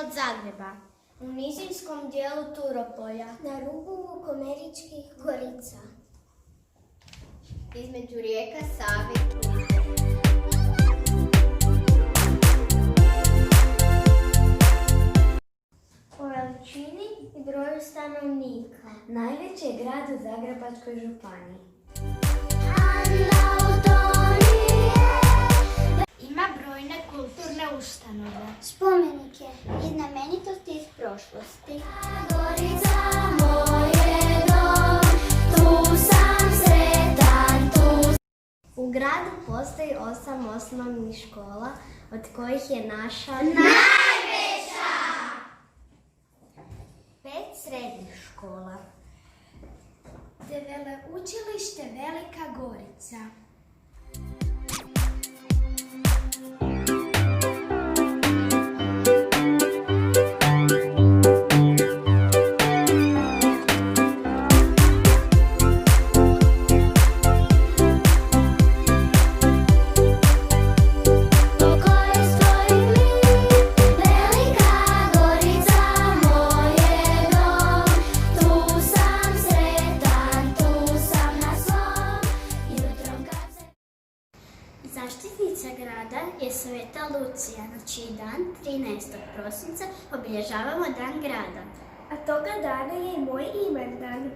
od Zagreba, u nizinskom dijelu Turopolja, na rubu Vukomeričkih gorica, između rijeka Save i Kupe. Po veličini i broju stanovnika, najveći je grad u Zagrebačkoj županiji. Ima brojne kulturne ustanove, spomenike i znamenitosti iz prošlosti. Gorica moje dom, tu sam sretan, tu. U gradu postoji 8 osnovnih škola, od kojih je naša Najveća! 5 srednjih škola. te veleučilište Velika Gorica. Zaštitnica grada je Sveta Lucija, na čiji dan 13. prosinca obilježavamo Dan grada. A toga dana je i moj imendan.